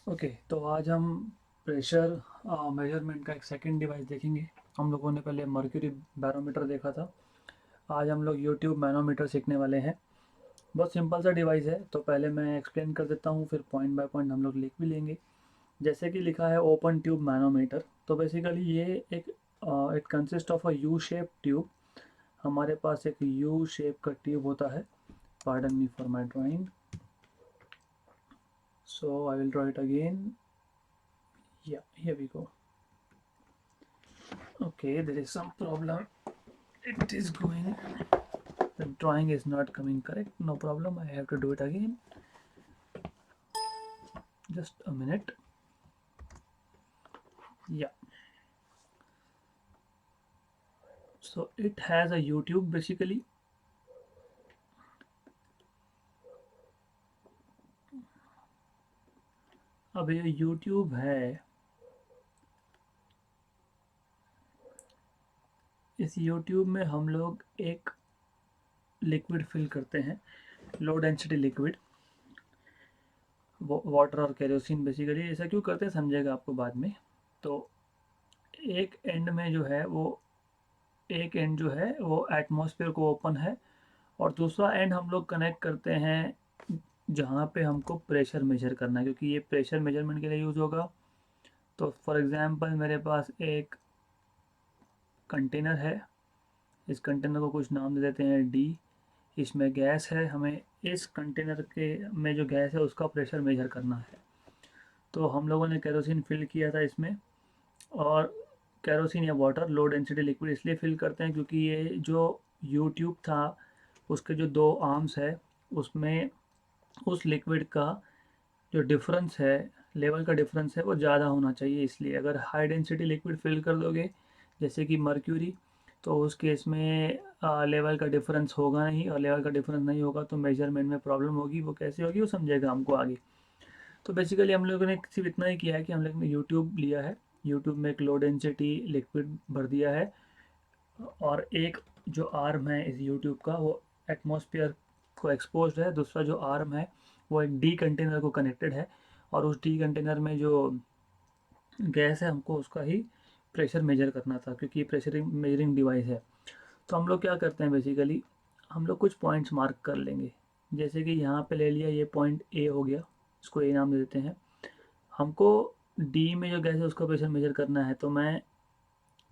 Okay, तो आज हम प्रेशर मेजरमेंट का एक सेकंड डिवाइस देखेंगे। हम लोगों ने पहले मर्क्यूरी बैरोमीटर देखा था। आज हम लोग यूट्यूब मैनोमीटर सीखने वाले हैं। बहुत सिंपल सा डिवाइस है, तो पहले मैं एक्सप्लेन कर देता हूँ, फिर पॉइंट बाय पॉइंट हम लोग लिख भी लेंगे। जैसे कि लिखा है ओपन ट्यूब मैनोमीटर, तो बेसिकली ये एक it consist of a U shape tube. हमारे पास एक यू शेप का ट्यूब होता है। Pardon me for my drawing, so I will draw it again. Yeah here we go. Okay, there is some problem. It is going. The drawing is not coming correct. No problem. I have to do it again. Just a minute. Yeah. So it has a YouTube basically. अब ये YouTube है, इस YouTube में हम लोग एक liquid fill करते हैं, लो डेंसिटी लिक्विड, वाटर और केरोसिन। बेसिकली ऐसा क्यों करते हैं समझेगा आपको बाद में। तो एक एंड में जो है वो एक एंड जो है वो एटमॉस्फेयर को ओपन है, और दूसरा एंड हम लोग कनेक्ट करते हैं जहाँ पे हमको प्रेशर मेजर करना है, क्योंकि ये प्रेशर मेजरमेंट के लिए यूज़ होगा। तो फॉर एग्ज़ाम्पल मेरे पास एक कंटेनर है, इस कंटेनर को कुछ नाम दे देते हैं डी। इसमें गैस है, हमें इस कंटेनर के में जो गैस है उसका प्रेशर मेजर करना है। तो हम लोगों ने केरोसिन फिल किया था इसमें, और केरोसिन या वाटर लो डेंसिटी लिक्विड इसलिए फिल करते हैं क्योंकि ये जो यूट्यूब था उसके जो दो आर्म्स है उसमें उस लिक्विड का जो डिफरेंस है, लेवल का डिफरेंस है वो ज़्यादा होना चाहिए। इसलिए अगर हाई डेंसिटी लिक्विड फिल कर दोगे जैसे कि मर्क्यूरी, तो उस केस में लेवल का डिफरेंस होगा नहीं, और लेवल का डिफरेंस नहीं होगा तो मेजरमेंट में प्रॉब्लम होगी। वो कैसे होगी वो समझेगा हमको आगे। तो बेसिकली हम लोगों ने सिर्फ इतना ही किया है कि हम लोग ने यूट्यूब लिया है, यूट्यूब में एक लो डेंसिटी लिक्विड भर दिया है, और एक जो आर्म है इस यूट्यूब का वो एटमॉस्फेयर को एक्सपोज्ड है, दूसरा जो आर्म है वो एक डी कंटेनर को कनेक्टेड है, और उस डी कंटेनर में जो गैस है हमको उसका ही प्रेशर मेजर करना था, क्योंकि ये प्रेशर मेजरिंग डिवाइस है। तो हम लोग क्या करते हैं बेसिकली, हम लोग कुछ पॉइंट्स मार्क कर लेंगे। जैसे कि यहाँ पे ले लिया, ये पॉइंट ए हो गया, इसको ए नाम दे देते हैं। हमको डी में जो गैस है उसका प्रेशर मेजर करना है, तो मैं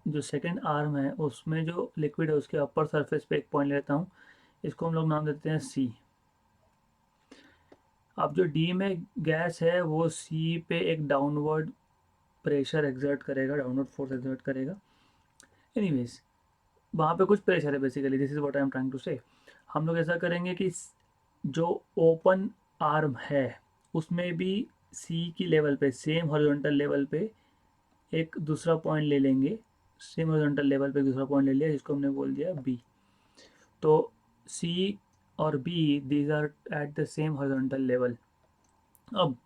जो सेकेंड आर्म है उसमें जो लिक्विड है उसके अपर सरफेस पे एक पॉइंट लेता हूँ, इसको हम लोग नाम देते हैं सी। अब जो डी में गैस है वो सी पे एक डाउनवर्ड प्रेशर एक्सर्ट करेगा, डाउनवर्ड फोर्स एक्सर्ट करेगा। एनीवेज, वहाँ पे कुछ प्रेशर है, basically this is what I am trying to say. हम लोग ऐसा करेंगे कि जो ओपन आर्म है उसमें भी सी की लेवल पे, सेम हॉरिजॉन्टल लेवल पे एक दूसरा पॉइंट ले लेंगे। सेम हॉरिजॉन्टल लेवल पे दूसरा पॉइंट ले लिया जिसको हमने बोल दिया बी। तो सी और B these are at the same horizontal level. अब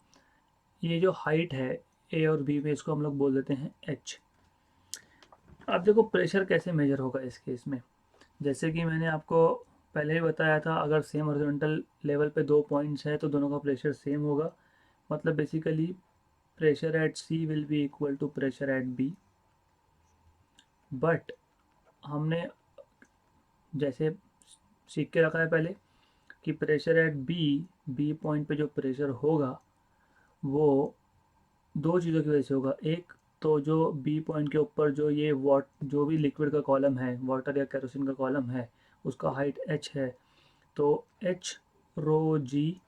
ये जो हाइट है ए और बी में, इसको हम लोग बोल देते हैं एच। अब देखो प्रेशर कैसे मेजर होगा इस केस में। जैसे कि मैंने आपको पहले ही बताया था, अगर सेम हॉरिजॉन्टल लेवल पे दो पॉइंट्स है तो दोनों का प्रेशर सेम होगा। मतलब basically pressure at C will be equal to pressure at B. But हमने जैसे सीख के रखा है पहले कि pressure at B, B point पे जो प्रेशर होगा वो दो चीज़ों की वजह से होगा। एक तो जो बी पॉइंट के ऊपर जो ये वाट जो भी लिक्विड का कॉलम है, वाटर या केरोसिन का कॉलम है, उसका हाइट एच है, तो एच रो जी,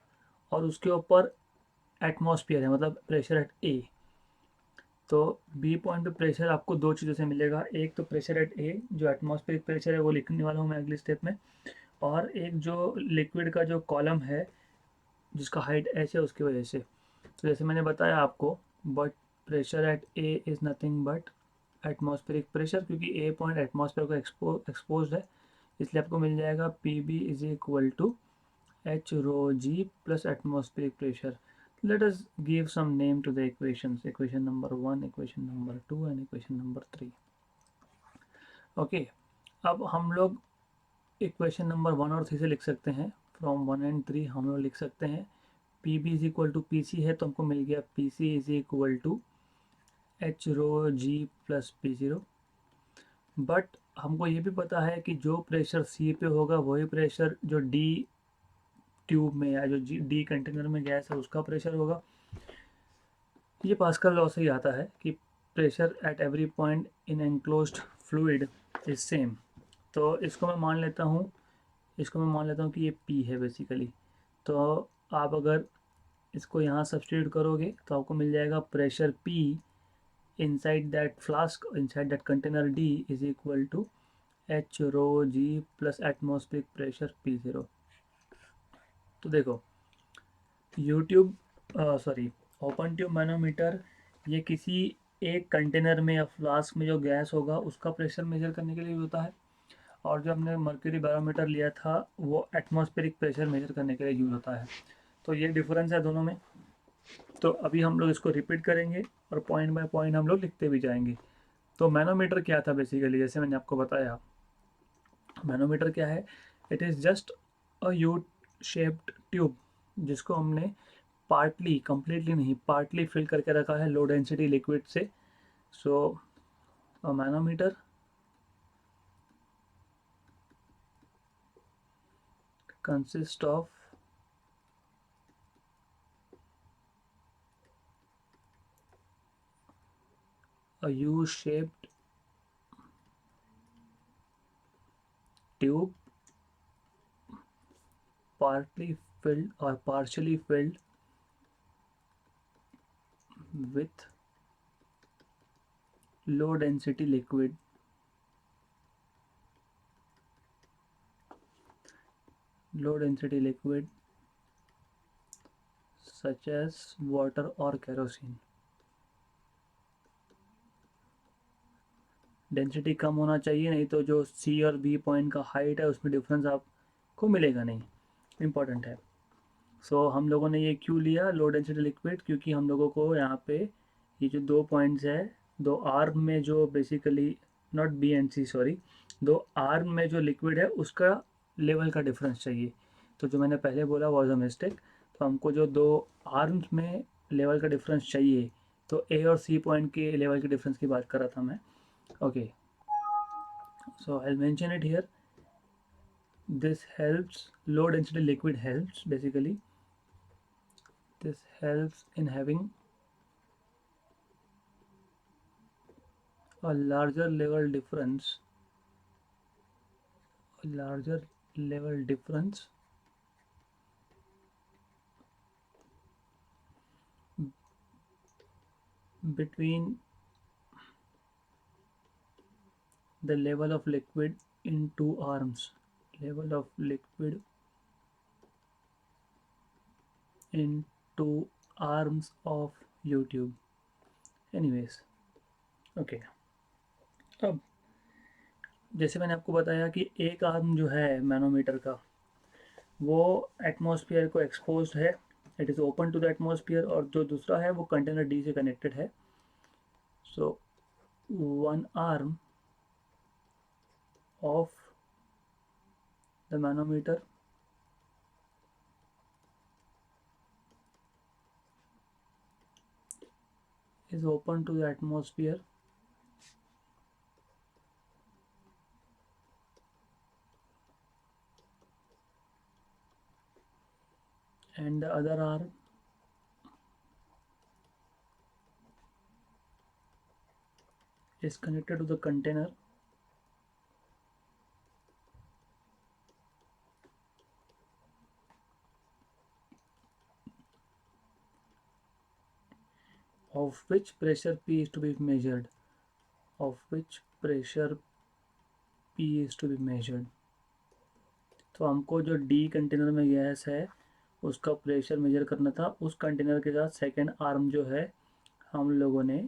और उसके ऊपर एटमॉस्फेयर है, मतलब प्रेशर एट ए। तो बी पॉइंट पे प्रेशर आपको दो चीज़ों से मिलेगा। एक तो प्रेशर एट ए जो एटमॉस्फेरिक प्रेशर है वो लिखने वाला हूँ मैं अगली स्टेप में, और एक जो लिक्विड का जो कॉलम है जिसका हाइट एच है उसकी वजह से। तो जैसे मैंने बताया आपको, but pressure at A is nothing but atmospheric pressure, क्योंकि ए पॉइंट एटमॉस्फेयर को एक्सपोज है, इसलिए आपको मिल जाएगा P B is equal to H rho G plus atmospheric pressure. Let us give some name to the equations. Equation number 1, equation number 2 and equation number 3. Okay, अब हम लोग equation number 1 और 3 से लिख सकते हैं। फ्रॉम 1 एंड 3 हम लोग लिख सकते हैं P B is equal to P C है, तो हमको मिल गया P C is equal to H rho G plus P zero. But हमको ये भी पता है कि जो प्रेशर सी पे होगा वही प्रेशर जो डी ट्यूब में या जो डी कंटेनर में गैस है उसका प्रेशर होगा। ये पास्कल लॉ से ही आता है कि pressure at every point in enclosed fluid is same. तो इसको मैं मान लेता हूँ, कि ये P है बेसिकली। तो आप अगर इसको यहाँ सब्स्टिट्यूट करोगे तो आपको मिल जाएगा pressure P inside that flask, inside that container D is equal to H rho G plus atmospheric pressure P0। तो देखो YouTube sorry open tube manometer ये किसी एक कंटेनर में या फ्लास्क में जो गैस होगा उसका प्रेशर मेजर करने के लिए होता है, और जो हमने मर्क्यूरी बैरोमीटर लिया था वो एटमॉस्फेरिक प्रेशर मेजर करने के लिए यूज़ होता है। तो ये डिफरेंस है दोनों में। तो अभी हम लोग इसको रिपीट करेंगे और पॉइंट बाय पॉइंट हम लोग लिखते भी जाएंगे। तो मैनोमीटर क्या था बेसिकली, जैसे मैंने आपको बताया, मैनोमीटर क्या है, it is just a U shaped tube जिसको हमने पार्टली, कंप्लीटली नहीं, पार्टली फिल करके रखा है लो डेंसिटी लिक्विड से। So a manometer consist of a U-shaped tube partly filled or partially filled with low density liquid such as water or kerosene। Density कम होना चाहिए, नहीं तो जो सी और बी पॉइंट का हाइट है उसमें डिफरेंस आपको मिलेगा नहीं। इम्पॉर्टेंट है। सो हम लोगों ने ये क्यों लिया लो डेंसिटी लिक्विड, क्योंकि हम लोगों को यहाँ पे ये जो दो पॉइंट्स है, दो आर्म में जो basically not B and C sorry, दो आर्म में जो लिक्विड है उसका लेवल का डिफरेंस चाहिए। तो जो मैंने पहले बोला वॉज अ मिस्टेक। तो हमको जो दो आर्म्स में लेवल का डिफरेंस चाहिए, तो ए और सी पॉइंट के लेवल के डिफरेंस की बात कर रहा था मैं। Okay, so I'll mention it here. This helps, low density liquid helps basically. This helps in having a larger level difference, a larger level difference between the level of liquid in two arms, level of liquid in two arms of YouTube। Anyways, okay, अब जैसे मैंने आपको बताया कि एक arm जो है manometer का वो एटमॉस्फेयर को एक्सपोज है, it is open to the atmosphere, और जो दूसरा है वो कंटेनर डी से कनेक्टेड है। So one arm of the manometer is open to the atmosphere and the other arm is connected to the container of which pressure P is to be measured, of which pressure P is to be measured। तो हमको जो D container में gas है उसका pressure measure करना था, उस container के साथ सेकेंड आर्म जो है हम लोगों ने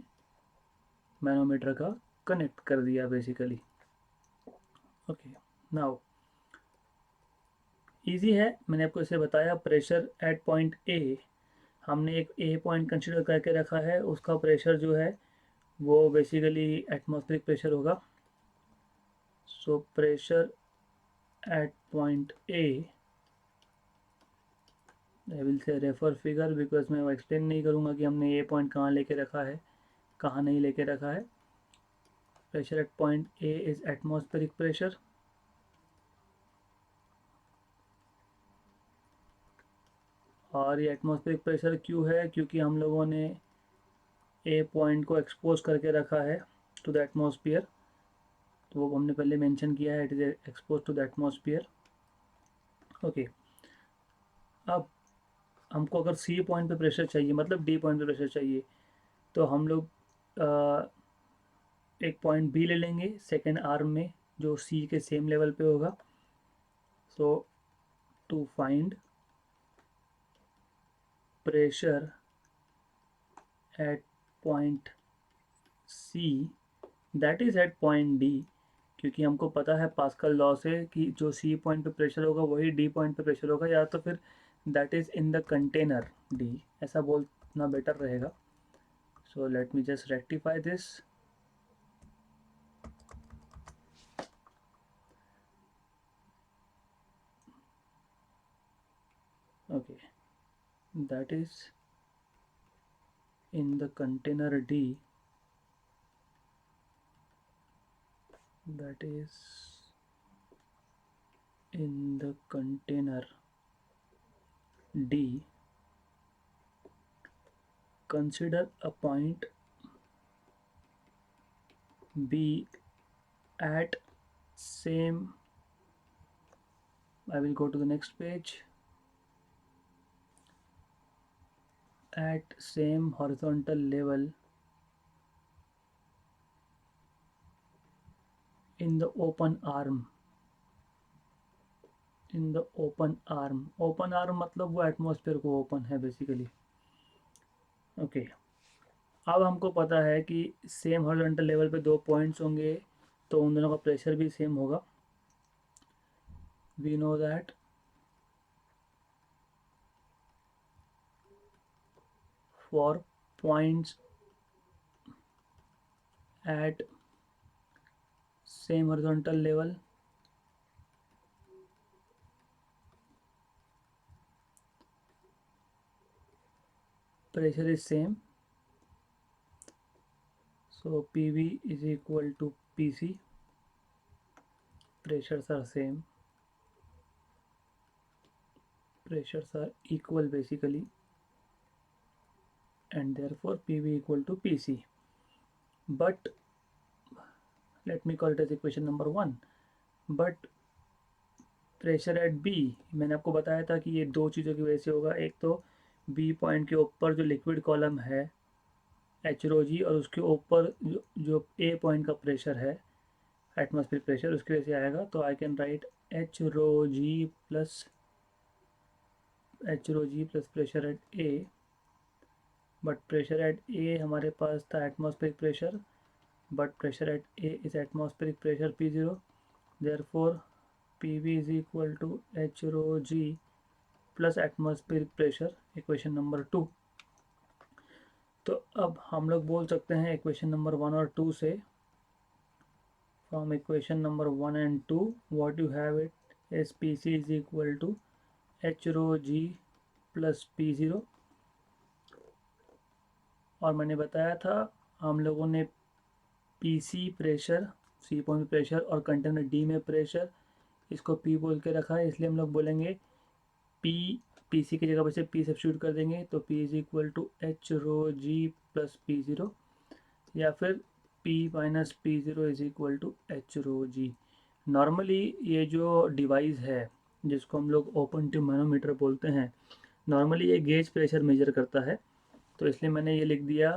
मैनोमीटर का कनेक्ट कर दिया बेसिकली। ओके, नाउ इजी है, मैंने आपको इसे बताया। प्रेशर एट पॉइंट ए, हमने एक ए पॉइंट कंसिडर करके रखा है, उसका प्रेशर जो है वो बेसिकली एटमॉस्फेरिक प्रेशर होगा। So pressure at point A I will say refer figure, because मैं वो एक्सप्लेन नहीं करूँगा कि हमने ये पॉइंट कहाँ लेके रखा है, कहाँ नहीं लेके रखा है. Pressure at point A is atmospheric pressure. और ये एटमॉस्फेरिक प्रेशर क्यों है? क्योंकि हम लोगों ने ए पॉइंट को एक्सपोज करके रखा है टू द एटमॉस्फेयर. तो वो हमने पहले मेंशन किया है, it is expose to the atmosphere. Okay. अब हमको अगर सी पॉइंट पे प्रेशर चाहिए, मतलब डी पॉइंट पे प्रेशर चाहिए, तो हम लोग एक पॉइंट बी ले लेंगे सेकेंड आर्म में, जो सी के सेम लेवल पे होगा. So to find pressure at point C that is at point D, क्योंकि हमको पता है पास्कल लॉ से कि जो सी पॉइंट पे प्रेशर होगा वही डी पॉइंट पे प्रेशर होगा, या तो फिर that is in the container D, ऐसा बोलना बेटर रहेगा. So let me just rectify this. Okay, that is in the container D, that is in the container D. Consider a point B at same, I will go to the next page, at same horizontal level in the open arm. In the open arm. Open arm मतलब वो atmosphere को open है basically. Okay. अब हमको पता है कि same horizontal level पे दो पॉइंट्स होंगे, तो उन दोनों का प्रेशर भी सेम होगा. We know that for points at same horizontal level, pressure is same. So PV is equal to PC. Pressures are same. Pressures are equal basically, and therefore PV equal to PC. But let me call it as equation number 1. But pressure at B, मैंने आपको बताया था कि ये दो चीज़ों की वजह से होगा. एक तो बी पॉइंट के ऊपर जो लिक्विड कॉलम है एच रो जी, और उसके ऊपर जो ए पॉइंट का प्रेशर है एटमॉस्फेयर प्रेशर, उसकी वजह से आएगा. तो I can write H rho G plus pressure at A. But pressure at A हमारे पास था atmospheric pressure, but pressure at A is atmospheric pressure P0. Therefore PV is equal to H rho G plus atmospheric pressure, equation number 2. तो अब हम लोग बोल सकते हैं इक्वेशन नंबर 1 और 2 से, from equation number 1 and 2 what you have it is PC is equal to H rho G plus P0. और मैंने बताया था हम लोगों ने PC pressure, C point pressure, और कंटेनर डी में प्रेशर, इसको P बोल के रखा है, इसलिए हम लोग बोलेंगे P, PC की जगह पर से P सब्स्टिट्यूट कर देंगे, तो P is equal to H rho G plus P0, या फिर P minus P0 is equal to H rho G. Normally ये जो डिवाइस है जिसको हम लोग ओपन ट्यूब मैनोमीटर बोलते हैं, नॉर्मली ये गेज प्रेशर मेजर करता है. तो इसलिए मैंने ये लिख दिया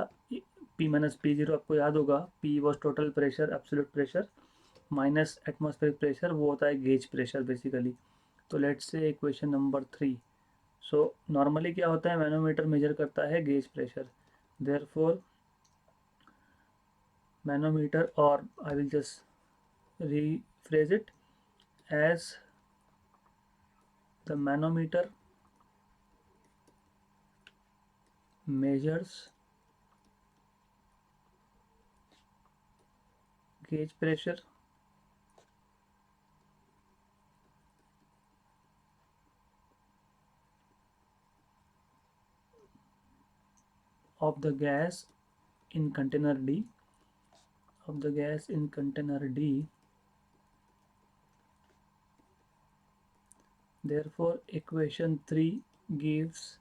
P माइनस P0. आपको याद होगा P was total pressure, absolute pressure, minus atmospheric pressure, वो होता है गेज प्रेशर बेसिकली. तो let's say equation number 3. So normally क्या होता है, मैनोमीटर मेजर करता है गेज प्रेशर. देयरफॉर मैनोमीटर, और I will just rephrase it as the manometer measures gauge pressure of the gas in container D, of the gas in container D. Therefore, equation 3 gives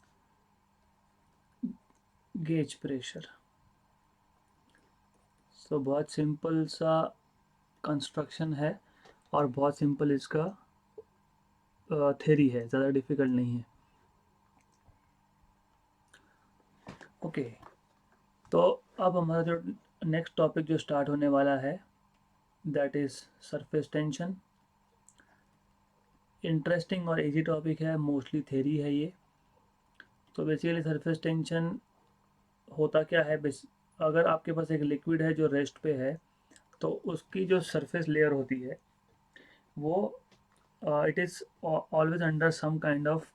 gauge pressure. So बहुत simple सा construction है और बहुत simple इसका theory है, ज़्यादा difficult नहीं है। ओके, तो अब हमारा जो नेक्स्ट टॉपिक जो स्टार्ट होने वाला है that is surface tension. Interesting और इजी टॉपिक है, मोस्टली थ्योरी है ये। तो बेसिकली सरफेस टेंशन होता क्या है, अगर आपके पास एक लिक्विड है जो रेस्ट पे है तो उसकी जो सरफेस लेयर होती है वो it is always under some kind of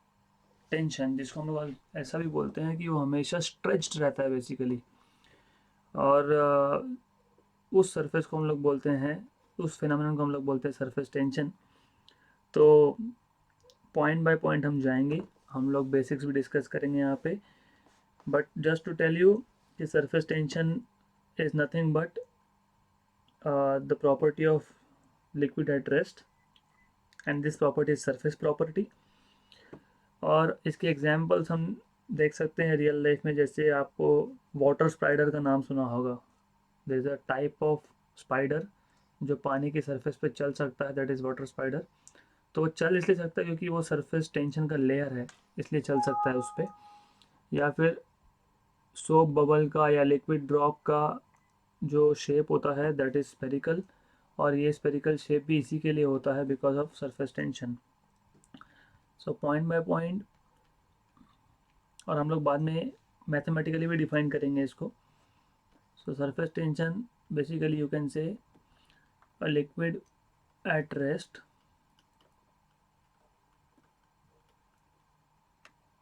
tension, जिसको हम लोग ऐसा भी बोलते हैं कि वो हमेशा स्ट्रेच्ड रहता है बेसिकली। और उस सरफेस को हम लोग बोलते हैं, उस फिनोमेनन को हम लोग बोलते हैं सरफेस टेंशन। तो पॉइंट बाय पॉइंट हम जाएंगे, हम लोग बेसिक्स भी डिस्कस करेंगे यहाँ पे। But just to tell you कि surface tension is nothing but the property of liquid at rest and this property is surface property। और इसके एग्जांपल्स हम देख सकते हैं रियल लाइफ में, जैसे आपको वाटर स्पाइडर का नाम सुना होगा। There is a type of spider जो पानी की सरफेस पे चल सकता है, दैट इज़ वाटर स्पाइडर। तो वो चल इसलिए सकता है क्योंकि वो सरफेस टेंशन का लेयर है, इसलिए चल सकता है उस पर। या फिर सोप बबल का या लिक्विड ड्रॉप का जो शेप होता है दैट इज़ स्पेरिकल, और ये स्पेरिकल शेप भी इसी के लिए होता है because of surface tension. So point by point, और हम लोग बाद में मैथमेटिकली भी डिफाइन करेंगे इसको। सो surface tension basically you can say a liquid at rest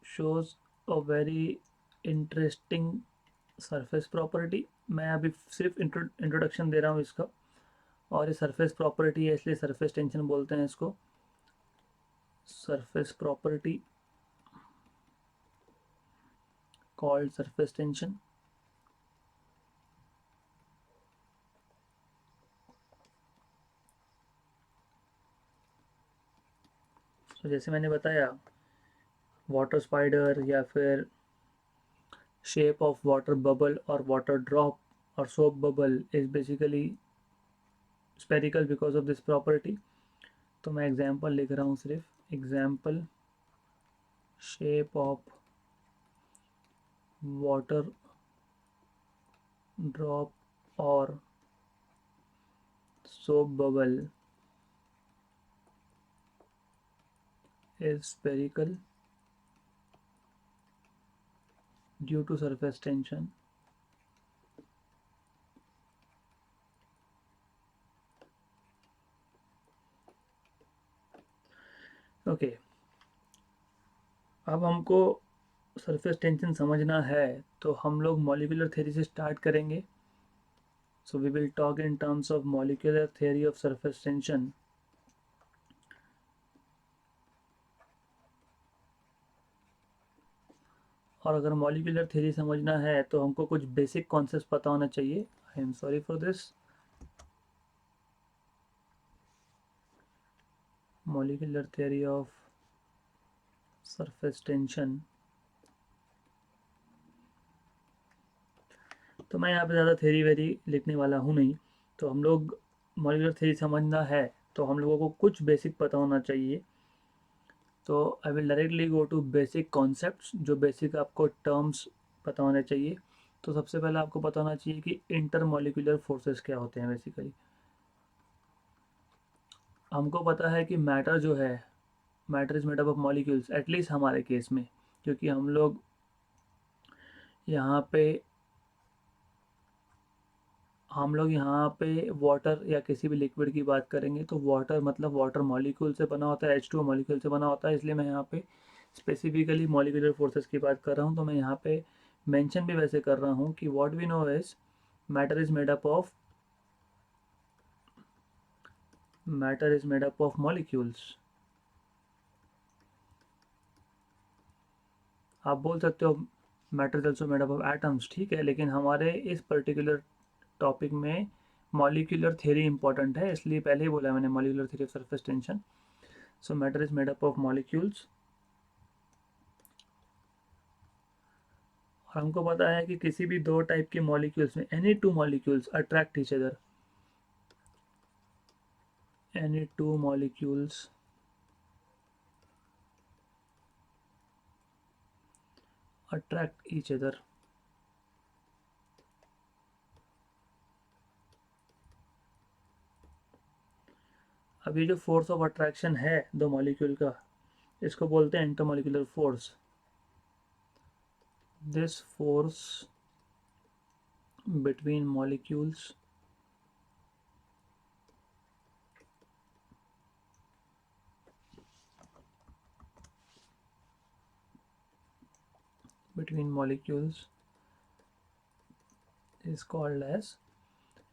shows a very interesting surface property. मैं अभी सिर्फ इंट्रोडक्शन दे रहा हूँ इसका, और ये सरफेस प्रॉपर्टी है इसलिए सरफेस टेंशन बोलते हैं इसको। Surface property called surface tension. तो जैसे मैंने बताया, वाटर स्पाइडर या फिर शेप ऑफ वाटर बबल और वाटर ड्रॉप और soap bubble is basically spherical because of this property. तो मैं एग्जांपल लिख रहा हूँ सिर्फ, example shape of water drop और soap bubble is spherical due to surface tension। Okay, अब हमको सरफेस टेंशन समझना है तो हम लोग मॉलिक्यूलर थ्योरी से स्टार्ट करेंगे। So we will talk in terms of molecular theory of surface tension. और अगर मॉलिक्यूलर थ्योरी समझना है तो हमको कुछ बेसिक कॉन्सेप्ट पता होना चाहिए। I am sorry for this. Molecular theory of surface tension, तो मैं यहाँ पे ज़्यादा थ्योरी वेरी लिखने वाला हूँ नहीं। तो हम लोग मॉलिक्यूलर थ्योरी समझना है तो हम लोगों को कुछ बेसिक पता होना चाहिए। तो I will directly go to basic concepts, जो बेसिक आपको टर्म्स पता होने चाहिए। तो सबसे पहले आपको पता होना चाहिए कि इंटर मॉलिक्यूलर फोर्सेस क्या होते हैं। बेसिकली हमको पता है कि मैटर जो है, matter is made up of molecules, at least हमारे केस में, क्योंकि हम लोग यहाँ पे वाटर या किसी भी लिक्विड की बात करेंगे तो वाटर मतलब वाटर मॉलिक्यूल से बना होता है, H2O मॉलिक्यूल से बना होता है। इसलिए मैं यहाँ पे स्पेसिफिकली मॉलिक्यूलर फोर्सेस की बात कर रहा हूँ। तो मैं यहाँ पे मेंशन भी वैसे कर रहा हूँ कि what we know is matter is made up of molecules. आप बोल सकते हो matter is also made up of atoms, ठीक है, लेकिन हमारे इस पर्टिकुलर टॉपिक में मॉलिक्यूलर थ्योरी इंपॉर्टेंट है, इसलिए पहले ही बोला मैंने molecular theory of surface tension. So matter is made up of molecules, और हमको पता है कि किसी भी दो टाइप के मॉलिक्यूल्स में any two molecules attract each other, any two molecules attract each other। अब ये जो फोर्स ऑफ अट्रैक्शन है दो मॉलिक्यूल का, इसको बोलते हैं intermolecular force. This force between molecules is called as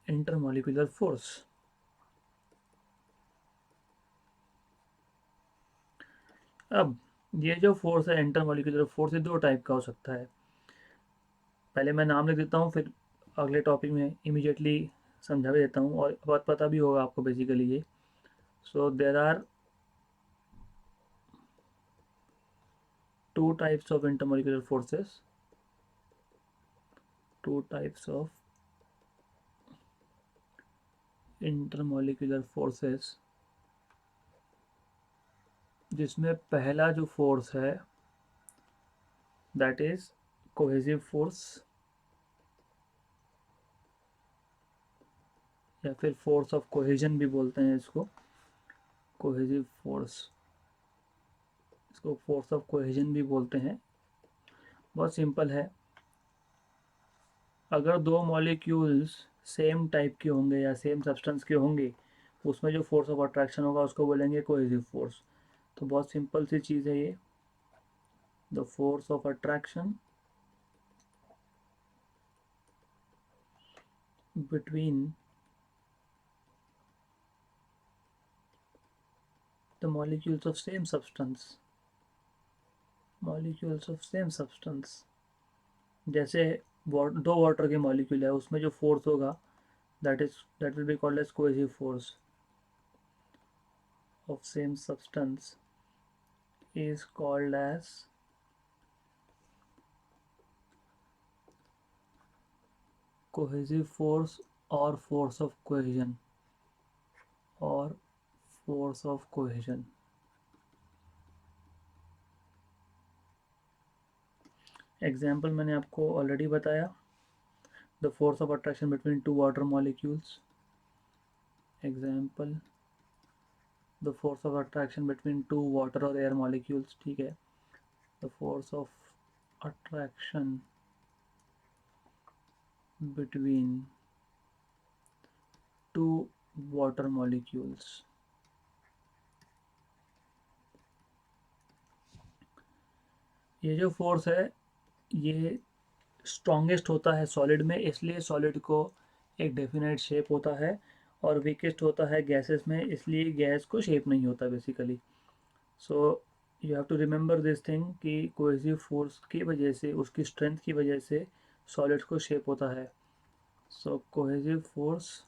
intermolecular force। अब ये जो फोर्स है इंटरमॉलिक्यूलर फोर्स, ये दो टाइप का हो सकता है। पहले मैं नाम लिख देता हूँ, फिर अगले टॉपिक में इमीडिएटली समझा भी देता हूँ, और बहुत पता भी होगा आपको बेसिकली ये। So there are two types of intermolecular forces, two types of intermolecular forces, जिसमें पहला जो फोर्स है दैट इज कोहेसिव फोर्स, या फिर फोर्स ऑफ कोहेजन भी बोलते हैं इसको, कोहेसिव फोर्स, इसको फोर्स ऑफ कोहेजन भी बोलते हैं। बहुत सिंपल है, अगर दो मॉलिक्यूल्स सेम टाइप के होंगे या सेम सब्सटेंस के होंगे, उसमें जो फोर्स ऑफ अट्रैक्शन होगा उसको बोलेंगे कोहेसिव फोर्स। तो बहुत सिंपल सी चीज़ है ये, the force of attraction between the molecules of same substance, molecules of same substance, जैसे दो वाटर के मॉलिक्यूल है, उसमें जो फोर्स होगा that will be called as cohesive force of same substance is called as cohesive force or force of cohesion, or force of cohesion। Example मैंने आपको already बताया, the force of attraction between two water molecules, example the force of attraction between two water और air molecules, ठीक है, the force of attraction between two water molecules। ये जो force है ये स्ट्रॉन्गेस्ट होता है सॉलिड में, इसलिए सॉलिड को एक डेफिनेट शेप होता है, और वीकेस्ट होता है गैसेस में, इसलिए गैस को शेप नहीं होता basically. So you have to remember this thing कि कोहेसिव फोर्स की वजह से, उसकी स्ट्रेंथ की वजह से सॉलिड को शेप होता है। So cohesive force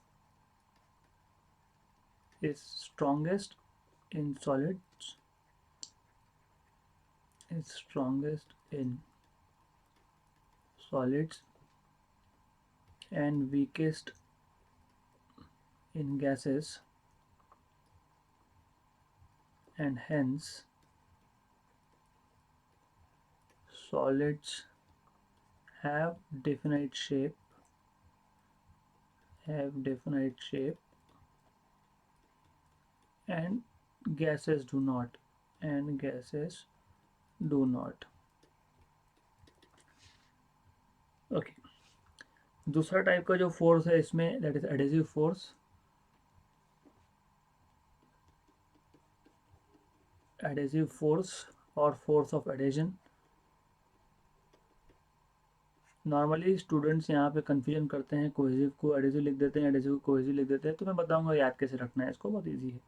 is strongest in solids, is strongest in solids and weakest in gases, and hence solids have definite shape, and gases do not, ओके। दूसरा टाइप का जो फोर्स है इसमें that is adhesive force, adhesive force और force of adhesion. Normally students यहाँ पे confusion करते हैं, कोहेसिव को एडेसिव लिख देते हैं, एडेसिव को कोहेसिव लिख देते हैं, तो मैं बताऊंगा याद कैसे रखना है इसको, बहुत इजी है।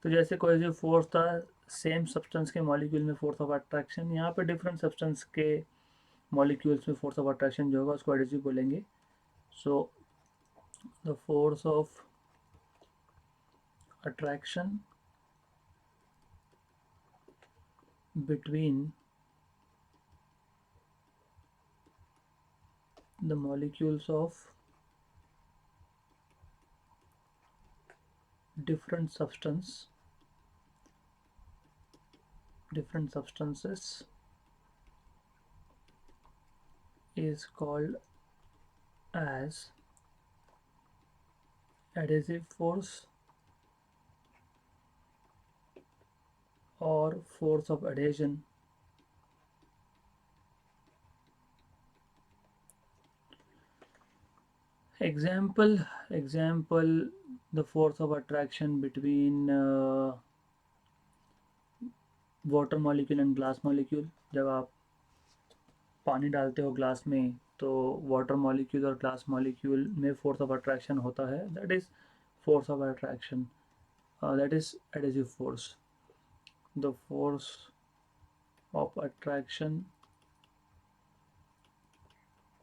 तो जैसे कोहेसिव फोर्स था सेम सब्सटेंस के मॉलिक्यूल में फोर्स ऑफ अट्रैक्शन, यहाँ पे डिफरेंट सब्सटेंस के मॉलिक्यूल्स में फोर्स ऑफ अट्रैक्शन जो होगा उसको एडहेसिव बोलेंगे. So the force of attraction between the molecules of different substances is called as adhesive force or force of adhesion. Example, the force of attraction between water molecule and glass molecule. जब आप पानी डालते हो glass में तो water molecule और glass molecule में force of attraction होता है, that is force of attraction, that is adhesive force. The force of attraction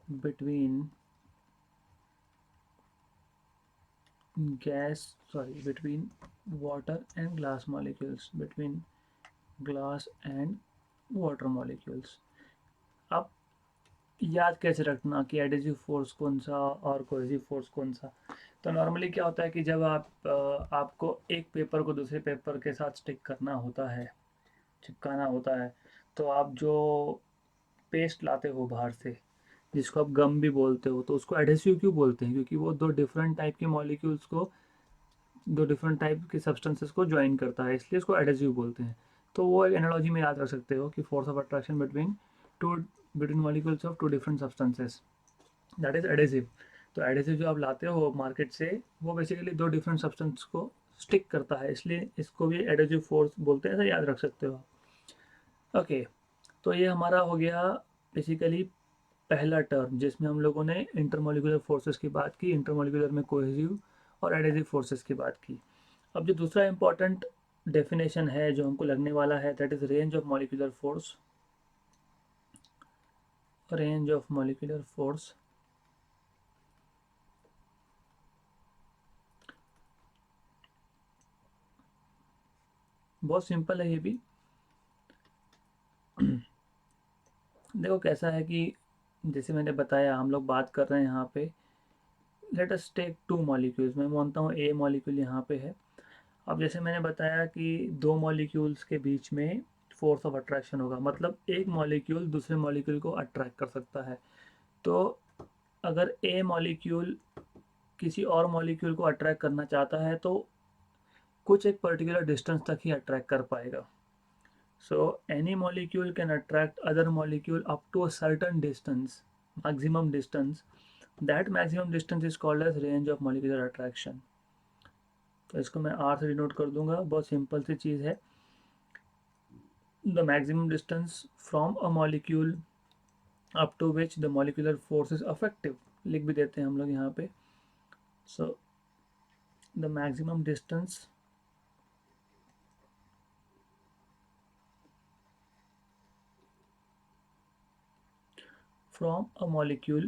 between between water and glass molecules, between glass and water molecules. अब याद कैसे रखना कि adhesive force कौन सा और कोहेसिव फोर्स कौन सा. तो नॉर्मली क्या होता है कि जब आपको एक पेपर को दूसरे पेपर के साथ स्टिक करना होता है, चिपकाना होता है, तो आप जो पेस्ट लाते हो बाहर से, जिसको आप गम भी बोलते हो, तो उसको एडहेसिव क्यों बोलते हैं? क्योंकि वो दो डिफरेंट टाइप के मॉलिक्यूल्स को, दो डिफरेंट टाइप के सब्सटेंसेस को ज्वाइन करता है, इसलिए इसको एडहेसिव बोलते हैं. तो वो एक एनालॉजी में याद रख सकते हो कि force of attraction to between molecules of two different substances, that is adhesive. तो एडहेसिव जो आप लाते हो मार्केट से, वो बेसिकली दो डिफरेंट सब्सटेंस को स्टिक करता है, इसलिए इसको भी एडहेसिव फोर्स बोलते हैं, ऐसा याद रख सकते हो. ओके, तो ये हमारा हो गया बेसिकली पहला टर्म जिसमें हम लोगों ने इंटरमोलिकुलर फोर्सेस की बात की, इंटरमोलिकुलर में कोहेसिव और एडहेसिव फोर्सेस की बात की. अब जो दूसरा इंपॉर्टेंट डेफिनेशन है जो हमको लगने वाला है, that is range of molecular force. Range of molecular force बहुत सिंपल है ये भी. देखो कैसा है कि जैसे मैंने बताया, हम लोग बात कर रहे हैं यहाँ पे, let us take two molecules. मैं मानता हूँ ए मॉलिक्यूल यहाँ पे है. अब जैसे मैंने बताया कि दो मॉलिक्यूल्स के बीच में फोर्स ऑफ अट्रैक्शन होगा, मतलब एक मॉलिक्यूल दूसरे मॉलिक्यूल को अट्रैक्ट कर सकता है. तो अगर ए मॉलिक्यूल किसी और मॉलिक्यूल को अट्रैक्ट करना चाहता है तो कुछ एक पर्टिकुलर डिस्टेंस तक ही अट्रैक्ट कर पाएगा. So any molecule can attract other molecule up to a certain distance, maximum distance. That maximum distance is called as range of molecular attraction. तो इसको मैं आर से डिनोट कर दूंगा, बहुत सिंपल सी चीज़ है. The maximum distance from a molecule up to which the molecular force is effective, लिख भी देते हैं हम लोग यहाँ पे. So the maximum distance from a molecule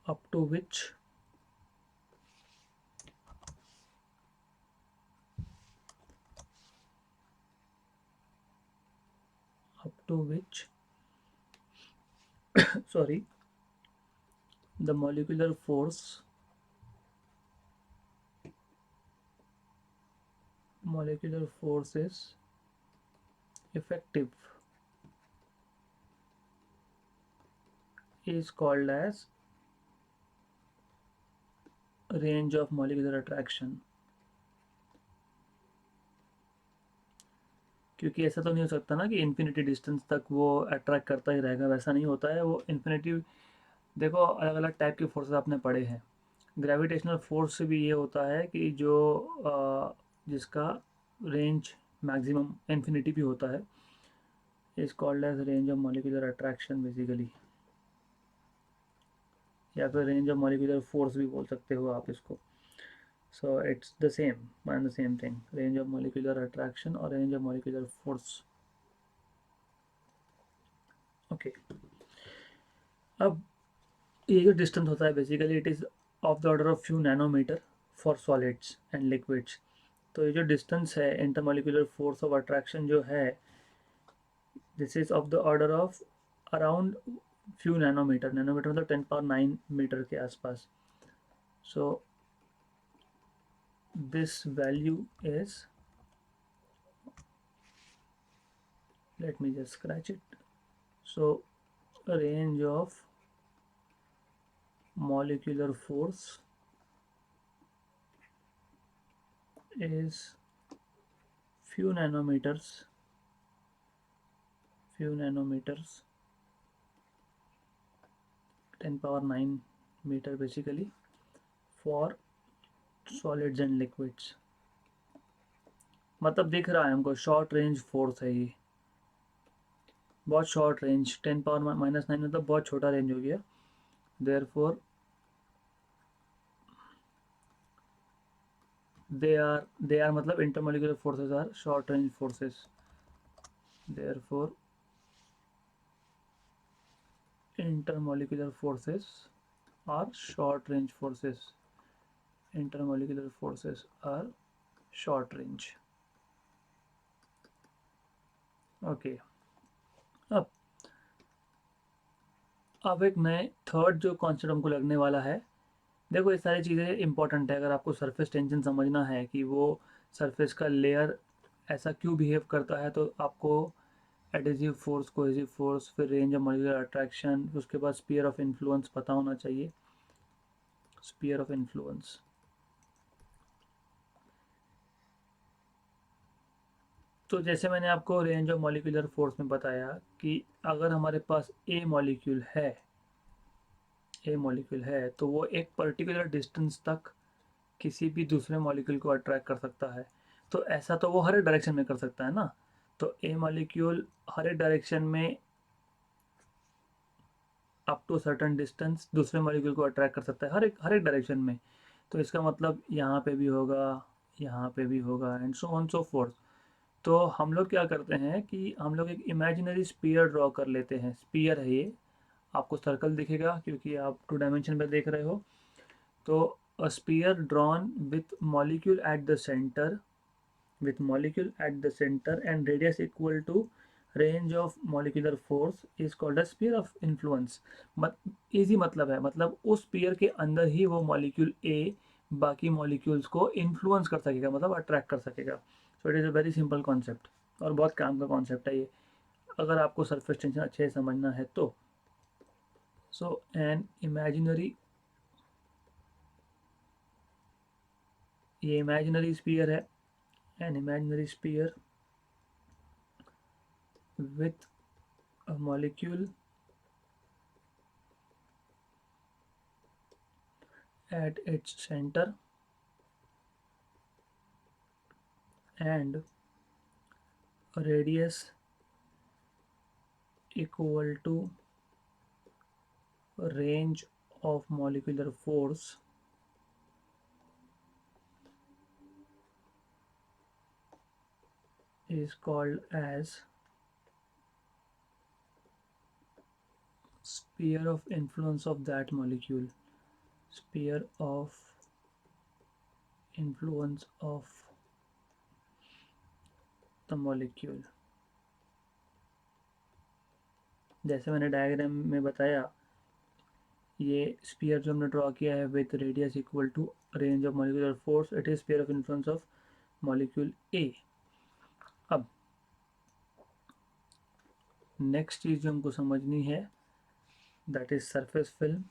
up to which sorry, the molecular force is effective is called as range of molecular attraction. क्योंकि ऐसा तो नहीं हो सकता ना कि इन्फिनिटी डिस्टेंस तक वो अट्रैक्ट करता ही रहेगा, वैसा नहीं होता है वो इन्फिनिटी. देखो अलग अलग टाइप के फोर्सेस आपने पढ़े हैं. ग्रेविटेशनल फोर्स से भी ये होता है कि जो जिसका रेंज मैक्सिमम इन्फिनिटी भी होता है, is called as range of molecular attraction basically, या फिर रेंज ऑफ मॉलिक्यूलर फोर्स भी बोल सकते हो आप इसको. So it's the same thing, range of molecular attraction or range of molecular force. Okay. अब ये जो डिस्टेंस होता है basically it is of the order of few nanometre for solids and liquids. तो ये जो डिस्टेंस है इंटरमोलिकुलर फोर्स ऑफ अट्रैक्शन जो है, this is of the order of around few nanometre. Nanometre मतलब 10⁹ मीटर के आसपास। So this value is, let me just scratch it. So range of molecular force is few nanometers 10⁹ meter basically for solids and liquids। मतलब दिख रहा है हमको short range force है ये, बहुत शॉर्ट रेंज। 10⁻⁻9 मतलब बहुत छोटा रेंज हो गया। देयरफॉर they are मतलब intermolecular forces are short range forces। therefore intermolecular forces are short range forces। intermolecular forces are short range। Okay. अब एक नए थर्ड जो कॉन्सेप्ट हमको लगने वाला है। देखो ये सारी चीज़ें इंपॉर्टेंट है। अगर आपको सरफेस टेंशन समझना है कि वो सरफेस का लेयर ऐसा क्यों बिहेव करता है, तो आपको एडेसिव फोर्स, कोहेसिव फोर्स, फिर रेंज ऑफ मॉलिक्यूलर अट्रैक्शन, उसके बाद स्पीयर ऑफ इन्फ्लुएंस पता होना चाहिए। स्पीयर ऑफ इन्फ्लुएंस, तो जैसे मैंने आपको रेंज ऑफ मॉलिक्यूलर फोर्स में बताया कि अगर हमारे पास ए मॉलिक्यूल है तो वो एक पर्टिकुलर डिस्टेंस तक किसी भी दूसरे मॉलिक्यूल को अट्रैक्ट कर सकता है। तो ऐसा तो वो हर एक डायरेक्शन में कर सकता है ना। तो ए मॉलिक्यूल हर एक डायरेक्शन में अप टू सर्टेन डिस्टेंस दूसरे मॉलिक्यूल को अट्रैक्ट कर सकता है, हर एक डायरेक्शन में। तो इसका मतलब यहाँ पे भी होगा, यहाँ पे भी होगा, and so on so fourth. तो हम लोग क्या करते हैं कि हम लोग एक इमेजिनरी स्पीयर ड्रॉ कर लेते हैं। स्पीयर है ये, आपको सर्कल दिखेगा क्योंकि आप 2 डायमेंशन में देख रहे हो। तो a sphere drawn with molecule at the center and radius equal to range of molecular force is called a sphere of influence। Easy मतलब है, मतलब उस स्पीयर के अंदर ही वो मॉलिक्यूल ए बाकी मॉलिक्यूल्स को इन्फ्लुएंस कर सकेगा, मतलब अट्रैक्ट कर सकेगा। So it is a very simple concept और बहुत काम का कॉन्सेप्ट है ये, अगर आपको सरफेस टेंशन अच्छे से समझना है तो। सो एन इमेजिनरी, ये इमेजिनरी स्पीयर है, an imaginary sphere with a molecule at its center and a radius equal to range of molecular force is called as sphere of influence of that molecule। sphere of influence of the molecule। जैसे मैंने diagram में बताया, ये spear जो हमने draw किया है with radius equal to range of molecular force, it is sphere of influence of molecule A. अब नेक्स्ट चीज़ जो हमको समझनी है दैट इज सरफेस फिल्म।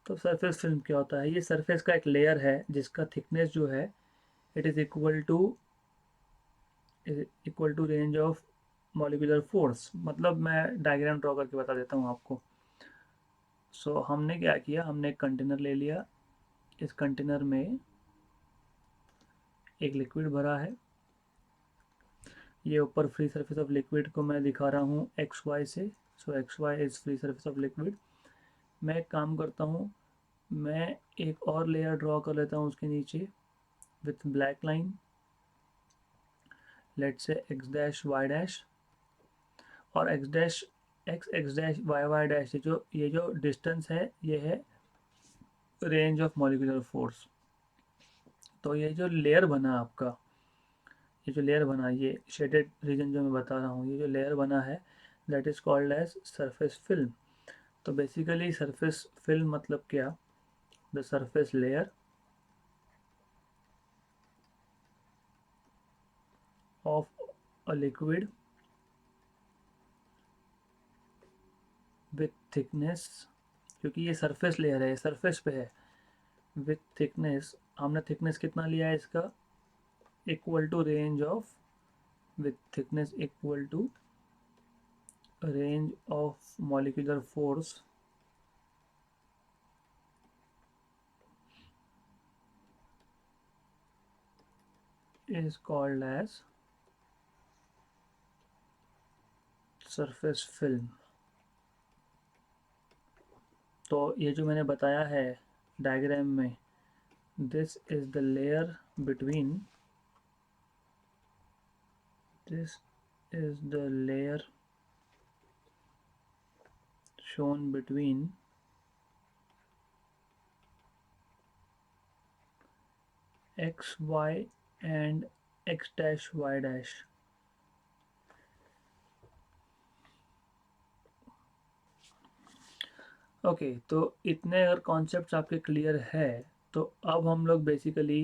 तो सरफेस फिल्म क्या होता है? ये सरफेस का एक लेयर है जिसका थिकनेस जो है it is equal to range of molecular force. मतलब मैं डायग्राम ड्रॉ करके बता देता हूँ आपको। सो हमने क्या किया, हमने एक कंटेनर ले लिया, इस कंटेनर में एक लिक्विड भरा है। ये ऊपर फ्री सरफेस ऑफ लिक्विड को मैं दिखा रहा हूँ एक्स वाई से। So X Y is free surface of liquid. मैं एक काम करता हूँ, मैं एक और लेयर ड्रॉ कर लेता हूँ उसके नीचे with black line, let's say X dash Y dash, और X dash X dash Y dash, ये जो डिस्टेंस है ये है रेंज ऑफ मॉलिक्यूलर फोर्स। तो ये जो लेयर बना आपका, ये जो लेयर बना, ये शेडेड रीजन जो मैं बता रहा हूँ, ये जो लेयर बना है that is called as surface film. तो बेसिकली सरफेस फिल्म मतलब क्या, the surface layer of a liquid with thickness, क्योंकि ये सरफेस लेयर है, सरफेस पे है, विथ थिकनेस, हमने थिकनेस कितना लिया है इसका, equal to range of, with thickness equal to range of molecular force is called as surface film. तो ये जो मैंने बताया है डायग्राम में, this is the layer between, this is the layer shown between x y and x dash y dash। Okay, तो इतने अगर कॉन्सेप्ट्स आपके क्लियर है तो अब हम लोग बेसिकली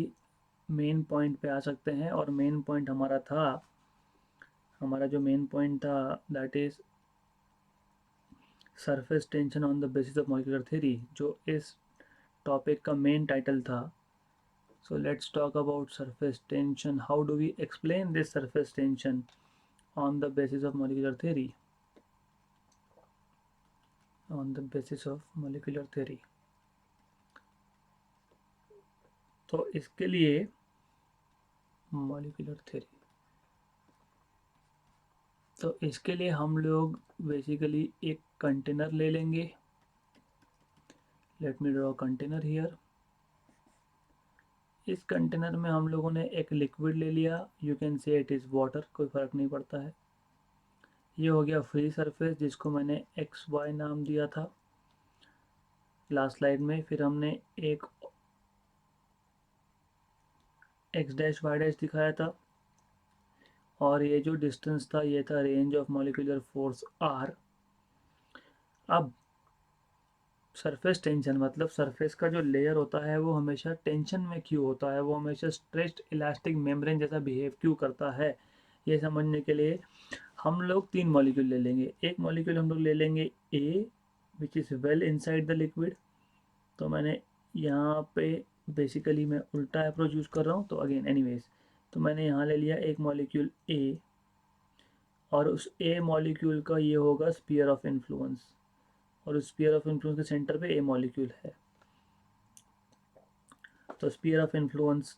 मेन पॉइंट पे आ सकते हैं। और मेन पॉइंट हमारा था, हमारा जो मेन पॉइंट था that is surface tension on the basis of molecular theory, जो इस टॉपिक का मेन टाइटल था। So let's talk about surface tension. How do we explain this surface tension on the basis of molecular theory? On the basis of molecular theory. तो इसके लिए molecular theory, तो इसके लिए हम लोग बेसिकली एक कंटेनर ले लेंगे। Let me draw container here. इस कंटेनर में हम लोगों ने एक लिक्विड ले लिया, you can say it is water, कोई फ़र्क नहीं पड़ता है। ये हो गया फ्री सरफेस जिसको मैंने एक्स वाई नाम दिया था लास्ट स्लाइड में। फिर हमने एक एक्स डैश वाई डैश दिखाया था, और ये जो डिस्टेंस था ये था range of molecular force R. अब सरफेस टेंशन मतलब सरफेस का जो लेयर होता है वो हमेशा टेंशन में क्यों होता है, वो हमेशा स्ट्रेच्ड इलास्टिक मेम्ब्रेन जैसा बिहेव क्यों करता है, ये समझने के लिए हम लोग तीन मॉलिक्यूल ले लेंगे। एक मॉलिक्यूल हम लोग ले लेंगे A which is well inside the liquid. तो मैंने यहाँ पे बेसिकली मैं उल्टा अप्रोच यूज़ कर रहा हूँ, तो अगेन एनीवेज, तो मैंने यहाँ ले लिया एक मॉलिक्यूल ए, और उस ए मॉलिक्यूल का ये होगा स्फीयर ऑफ इन्फ्लुएंस, और उस स्फीयर ऑफ इन्फ्लुएंस के सेंटर पे ए मॉलिक्यूल है। तो स्फीयर ऑफ इन्फ्लुएंस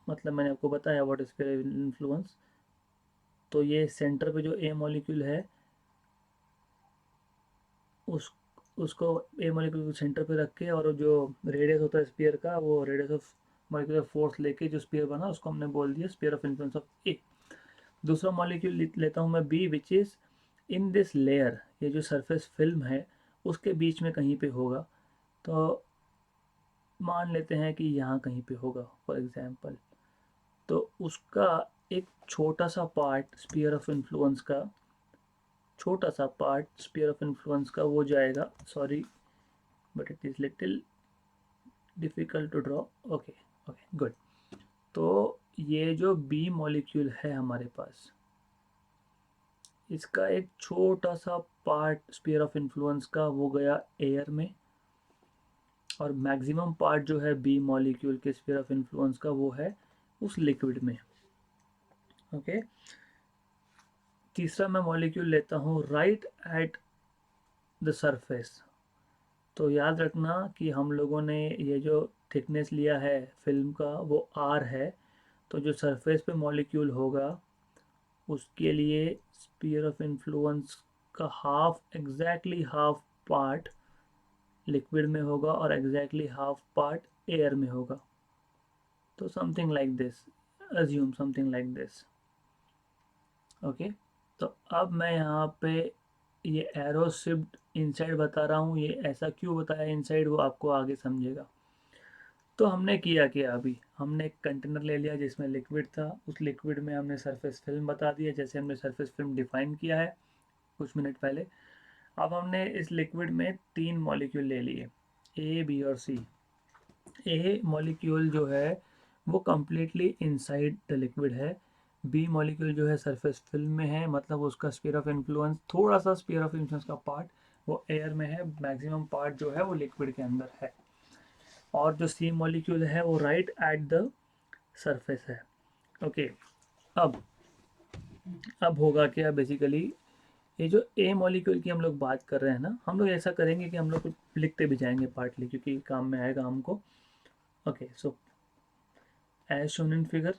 मतलब मैंने आपको बताया what is sphere of influence. तो ये सेंटर पे जो ए मॉलिक्यूल है उस उसको ए मॉलिक्यूल को सेंटर पे रख के, और जो रेडियस होता है स्फीयर का, वो रेडियस ऑफ मॉलिक्यूलर फोर्स लेके जो स्फीयर बना उसको हमने बोल दिया sphere of influence of A. दूसरा मॉलिक्यूल लेता हूँ मैं B which is in this layer, ये जो सरफेस फिल्म है उसके बीच में कहीं पे होगा। तो मान लेते हैं कि यहाँ कहीं पे होगा फॉर एग्जांपल। तो उसका एक छोटा सा पार्ट स्फीयर ऑफ इन्फ्लुएंस का, छोटा सा पार्ट स्फीयर ऑफ इन्फ्लुएंस का वो जाएगा, sorry but it is little difficult to draw. Okay okay good. तो ये जो बी मॉलिक्यूल है हमारे पास, इसका एक छोटा सा पार्ट स्फीयर ऑफ इन्फ्लुएंस का वो गया एयर में, और मैक्सिमम पार्ट जो है बी मॉलिक्यूल के स्फीयर ऑफ इन्फ्लुएंस का वो है उस लिक्विड में। ओके, तीसरा मैं मॉलिक्यूल लेता हूँ राइट एट द सरफेस। तो याद रखना कि हम लोगों ने ये जो थिकनेस लिया है फिल्म का वो आर है, तो जो सरफेस पे मॉलिक्यूल होगा उसके लिए स्पीयर ऑफ इन्फ्लुएंस का एग्जैक्टली हाफ पार्ट लिक्विड में होगा और एग्जैक्टली हाफ पार्ट एयर में होगा। तो something like this, assume something like this. Okay, तो अब मैं यहाँ पे ये एरो शिफ्ट इनसाइड बता रहा हूँ, ये ऐसा क्यों बताया इनसाइड वो आपको आगे समझेगा। तो हमने किया क्या, अभी हमने एक कंटेनर ले लिया जिसमें लिक्विड था, उस लिक्विड में हमने सरफेस फिल्म बता दिया जैसे हमने सरफेस फिल्म डिफाइन किया है कुछ मिनट पहले। अब हमने इस लिक्विड में 3 मॉलिक्यूल ले लिए, ए बी और सी। ए मॉलिक्यूल जो है वो कम्प्लीटली इनसाइड द लिक्विड है, बी मॉलिक्यूल जो है सरफेस फिल्म में है, मतलब उसका स्फीयर ऑफ इन्फ्लुएंस, थोड़ा सा स्फीयर ऑफ इन्फ्लुएंस का पार्ट वो एयर में है, मैक्सिमम पार्ट जो है वो लिक्विड के अंदर है। और जो सी मॉलिक्यूल है वो राइट एट द सरफेस है। ओके, अब अब होगा क्या बेसिकली, ये जो ए मॉलिक्यूल की हम लोग बात कर रहे हैं ना, हम लोग ऐसा करेंगे कि हम लोग लिखते भी जाएंगे पार्टली क्योंकि काम में आएगा हमको। Okay, so as shown in figure,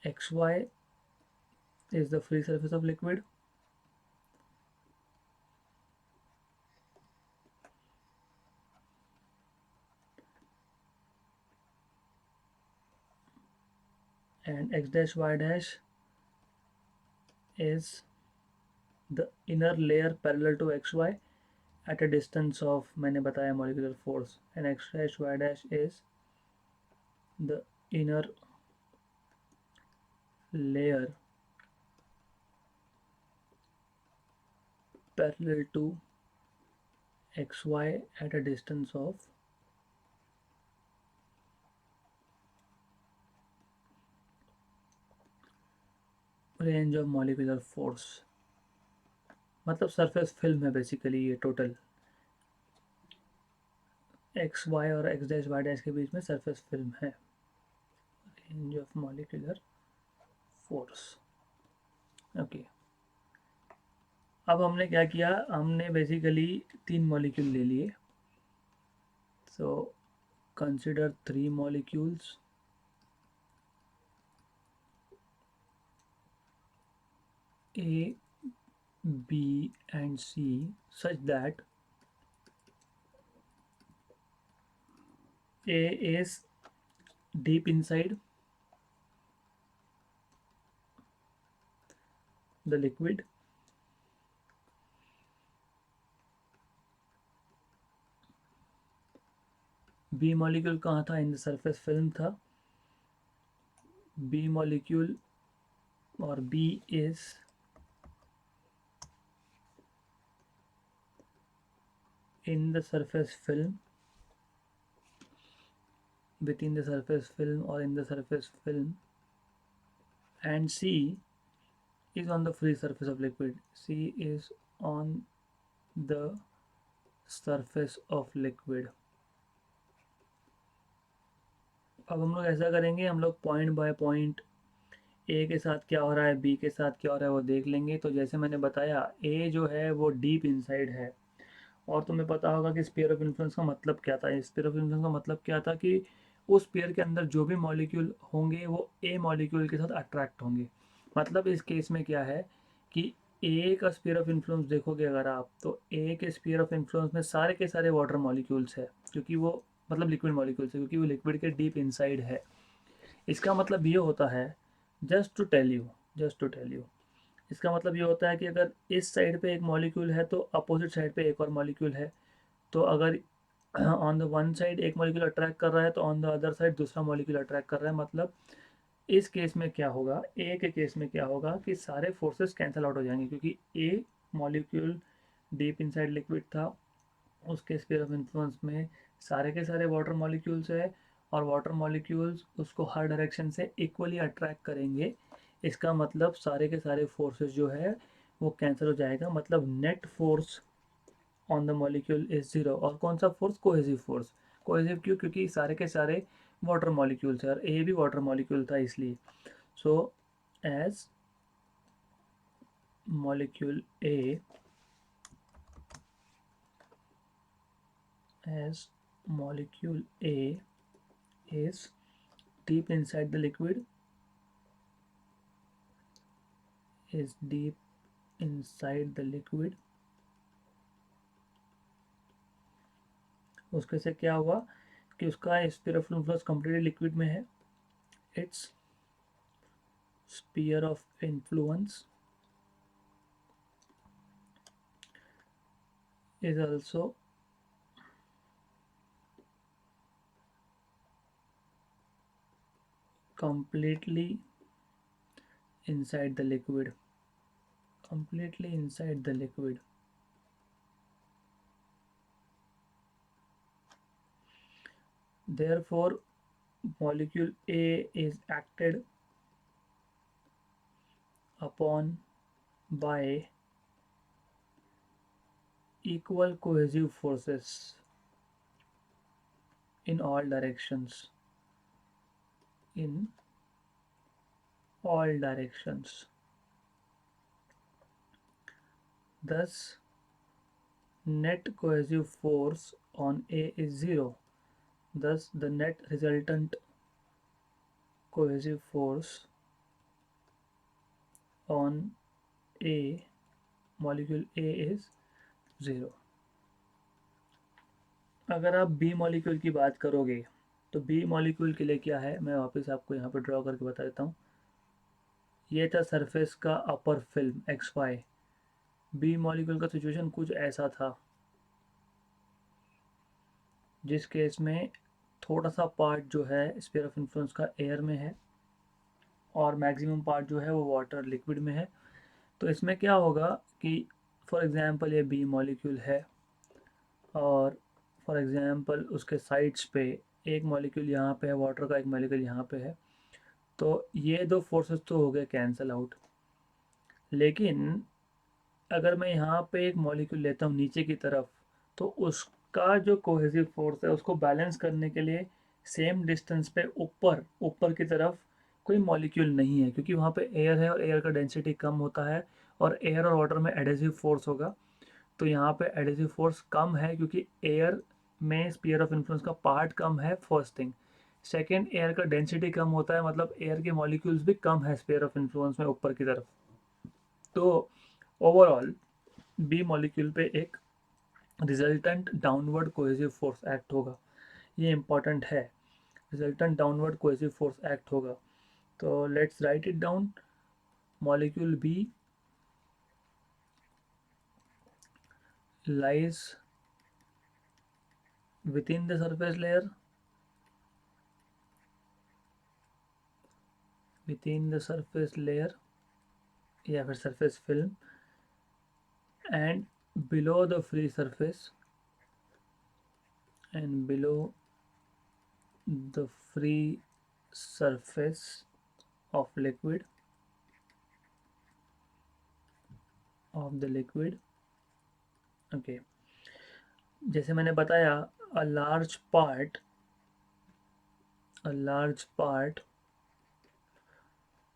xy is the free surface of liquid, and x dash y dash is the inner layer parallel to xy at a distance of, मैंने बताया molecular force, and x dash y dash is the inner layer parallel to xy at a distance of range of molecular force, मतलब surface film है basically ये total, x Y और X dash Y dash के बीच में surface film है, range of molecular force. Okay, अब हमने क्या किया, हमने बेसिकली 3 मॉलिक्यूल ले लिए। So consider 3 molecules, A, B and C, such that A is deep inside the liquid, B molecule कहाँ था, इन द सरफेस फिल्म था, B मॉलिक्यूल और B is in the surface film, within the surface film or in the surface film, and C is on the free surface of liquid, C is on the surface of liquid। अब हम लोग ऐसा करेंगे, हम लोग point by point A के साथ क्या हो रहा है, बी के साथ क्या हो रहा है वो देख लेंगे। तो जैसे मैंने बताया ए जो है वो डीप इनसाइड है, और तुम्हें पता होगा कि स्फीयर ऑफ इन्फ्लुएंस का मतलब क्या था। स्फीयर ऑफ इन्फ्लुएंस का मतलब क्या था कि उस स्फीयर के अंदर जो भी मॉलिक्यूल होंगे वो ए मॉलिक्यूल के साथ अट्रैक्ट होंगे। मतलब इस केस में क्या है कि ए का स्फीयर ऑफ इन्फ्लुएंस देखोगे अगर आप, तो ए के स्फीयर ऑफ इन्फ्लुएंस में सारे के सारे वाटर मॉलिक्यूल्स है, क्योंकि वो मतलब लिक्विड मॉलिक्यूल्स है, क्योंकि वो लिक्विड के डीप इनसाइड है। इसका मतलब ये होता है, just to tell you just to tell you इसका मतलब ये होता है कि अगर इस साइड पे एक मॉलिक्यूल है तो अपोजिट साइड पे एक और मॉलिक्यूल है। तो अगर ऑन द वन साइड एक मॉलिक्यूल अट्रैक्ट कर रहा है तो ऑन द अदर साइड दूसरा मॉलिक्यूल अट्रैक्ट कर रहा है। मतलब इस केस में क्या होगा, ए के केस में क्या होगा कि सारे फोर्सेस कैंसिल आउट हो जाएंगे, क्योंकि ए मॉलिक्यूल डीप इनसाइड लिक्विड था, उसके स्फीयर ऑफ इन्फ्लुएंस में सारे के सारे वाटर मॉलिक्यूल्स है, और वाटर मॉलिक्यूल्स उसको हर डायरेक्शन से इक्वली अट्रैक्ट करेंगे। इसका मतलब सारे के सारे फोर्सेस जो है वो कैंसिल हो जाएगा, मतलब net force on the molecule is zero. और कौन सा फोर्स, कोहेसिव फोर्स। कोहेसिव क्यों, क्योंकि सारे के सारे वाटर मॉलिक्यूल्स है और ए भी वाटर मॉलिक्यूल था इसलिए। So as molecule A, as molecule A is deep inside the liquid, is deep inside the liquid, उसके से क्या हुआ कि उसका sphere of influence completely liquid में है. It's sphere of influence is also completely inside the liquid, completely inside the liquid. Therefore molecule A is acted upon by equal cohesive forces in all directions, in all directions. Thus net cohesive force on A is 0. Thus the net resultant cohesive force on A, molecule A is 0. अगर आप B molecule की बात करोगे तो B molecule के लिए क्या है, मैं वापस आपको यहाँ पे ड्रॉ करके बता देता हूँ. ये था सरफेस का upper film X Y. B molecule का सिचुएशन कुछ ऐसा था, जिस केस में थोड़ा सा पार्ट जो है स्फीयर ऑफ इन्फ्लुएंस का एयर में है और मैक्सिमम पार्ट जो है वो वाटर लिक्विड में है. तो इसमें क्या होगा कि फॉर एग्जांपल ये बी मॉलिक्यूल है और फॉर एग्जांपल उसके साइड्स पे एक मॉलिक्यूल यहाँ पे है वाटर का, एक मॉलिक्यूल यहाँ पे है. तो ये दो फोर्सेस तो हो गए कैंसिल आउट. लेकिन अगर मैं यहाँ पे एक मॉलिक्यूल लेता हूँ नीचे की तरफ, तो उसका जो कोहेसिव फोर्स है उसको बैलेंस करने के लिए सेम डिस्टेंस पे ऊपर ऊपर की तरफ कोई मॉलिक्यूल नहीं है, क्योंकि वहाँ पे एयर है और एयर का डेंसिटी कम होता है और एयर और वाटर में एडेसिव फोर्स होगा. तो यहाँ पे एडेसिव फोर्स कम है क्योंकि एयर में स्पीयर ऑफ इन्फ्लुएंस का पार्ट कम है, फर्स्ट थिंग. सेकेंड, एयर का डेंसिटी कम होता है, मतलब एयर के मॉलिक्यूल्स भी कम है स्पीयर ऑफ इन्फ्लुएंस में ऊपर की तरफ. तो ओवरऑल बी मॉलिक्यूल पे एक resultant downward cohesive force act होगा. ये इंपॉर्टेंट है, resultant downward cohesive force act होगा. तो let's write it down. Molecule B lies within the surface layer, within the surface layer या फिर surface film, and below the free surface, and below the free surface of liquid, of the liquid. Okay, जैसे मैंने बताया a large part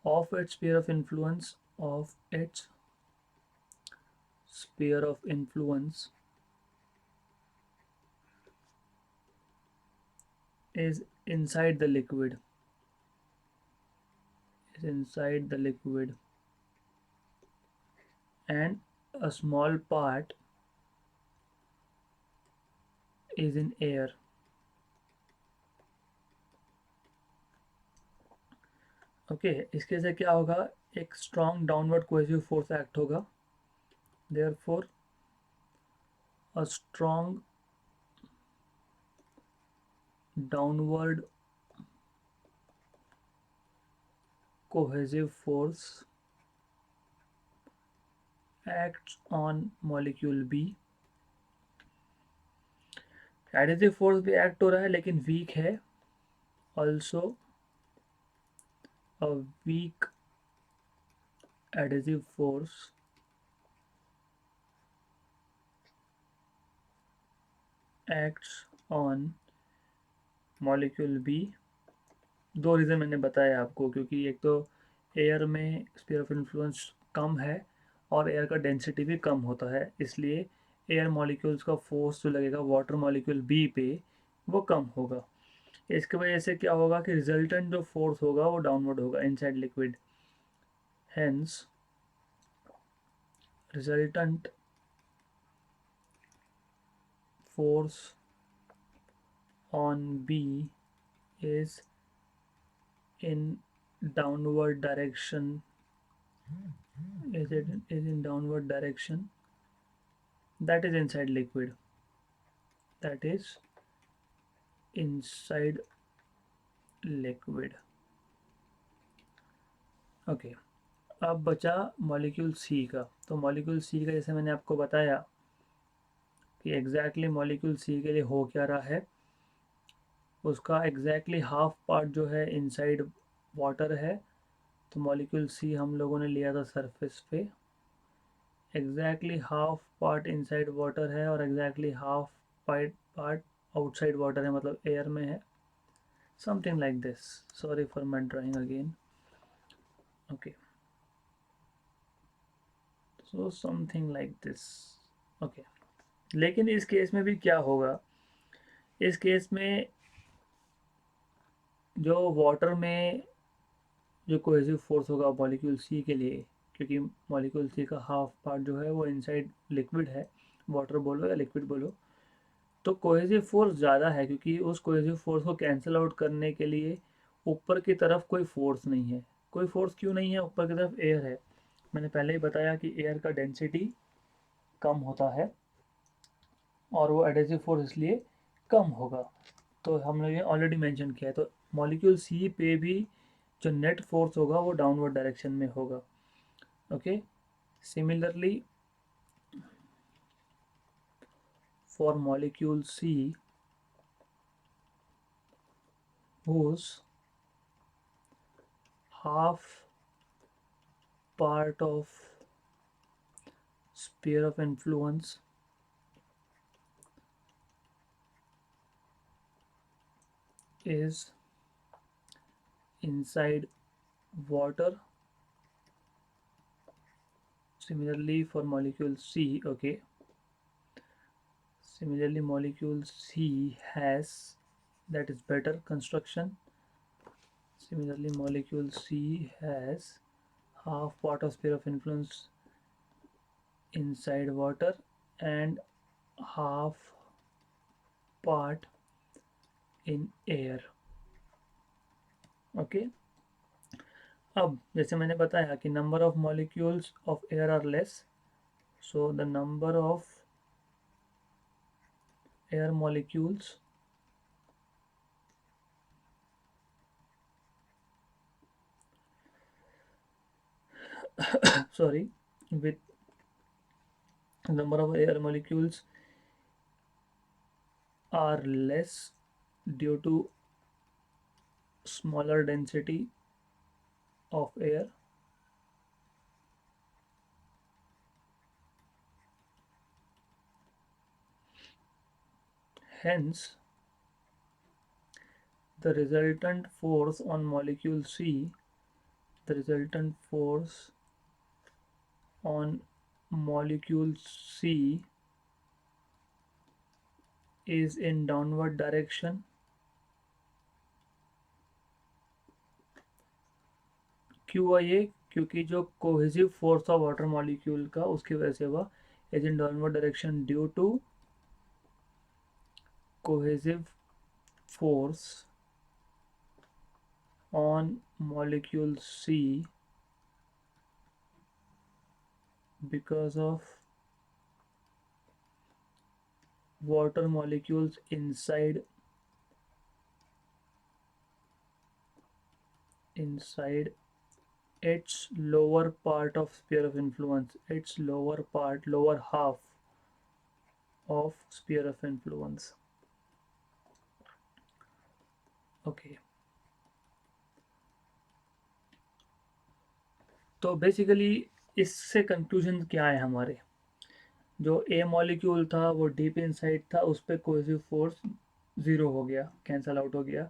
of its sphere of influence, of its sphere of influence is inside the liquid, is inside the liquid, and a small part is in air. ओके, इसके से क्या होगा, एक strong downward cohesive force act होगा. Therefore a strong downward cohesive force acts on molecule B. Additive force भी act हो रहा है लेकिन वीक है. Also a weak adhesive force acts on molecule B. दो रीज़न मैंने बताया आपको, क्योंकि एक तो एयर में स्फीयर ऑफ इन्फ्लुएंस कम है और एयर का डेंसिटी भी कम होता है, इसलिए एयर मॉलिक्यूल्स का फोर्स जो लगेगा वाटर मॉलिक्यूल बी पे वो कम होगा। इसकी वजह से क्या होगा कि रिजल्टेंट जो फोर्स होगा वो डाउनवर्ड होगा inside liquid. Hence resultant force on B is in downward direction. Is in downward direction. That is inside liquid. That is inside liquid. Okay अब बचा मॉलिक्यूल सी का। तो मॉलिक्यूल सी का जैसे मैंने आपको बताया कि एग्जैक्टली मॉलिक्यूल सी के लिए हो क्या रहा है, उसका एग्जैक्टली हाफ पार्ट जो है इनसाइड वाटर है। तो मॉलिक्यूल सी हम लोगों ने लिया था सरफेस पे, exactly half part inside water है और exactly half part outside water है, मतलब एयर में है। Something like this, sorry for my drawing again. Okay, so something like this. Okay, लेकिन इस केस में भी क्या होगा, इस केस में जो वाटर में जो कोहेसिव फोर्स होगा मॉलिक्यूल सी के लिए, क्योंकि मॉलिक्यूल सी का हाफ पार्ट जो है वो इनसाइड लिक्विड है, वाटर बोलो या लिक्विड बोलो, तो कोहेसिव फोर्स ज़्यादा है, क्योंकि उस कोहेसिव फोर्स को कैंसिल आउट करने के लिए ऊपर की तरफ कोई फोर्स नहीं है। कोई फोर्स क्यों नहीं है, ऊपर की तरफ एयर है। मैंने पहले ही बताया कि एयर का डेंसिटी कम होता है और वो एडहेसिव फोर्स इसलिए कम होगा। तो हम लोग ये ऑलरेडी मेंशन किया है। तो मॉलिक्यूल सी पे भी जो नेट फोर्स होगा वो डाउनवर्ड डायरेक्शन में होगा। Okay, similarly for molecule C whose half part of sphere of influence is inside water. Similarly for molecule C, okay, similarly molecule C has, that is better construction. Similarly molecule C has half part of sphere of influence inside water and half part in air. Okay, अब जैसे मैंने बताया कि number of molecules of air are less, so the number of air molecules sorry, with number of air molecules are less due to smaller density of air. Hence, the resultant force on molecule C, the resultant force on molecule C is in downward direction. क्यों हुआ ये, क्योंकि जो cohesive force of water molecule का उसकी वजह से हुआ, is in downward direction due to cohesive force on molecule C because of water molecules inside its lower part of sphere of influence, its lower part, lower half of sphere of influence. Okay, तो basically इससे conclusion क्या है हमारे, जो ए molecule था वो deep inside था, उस पर कोहेसिव फोर्स ज़ीरो हो गया, कैंसल आउट हो गया।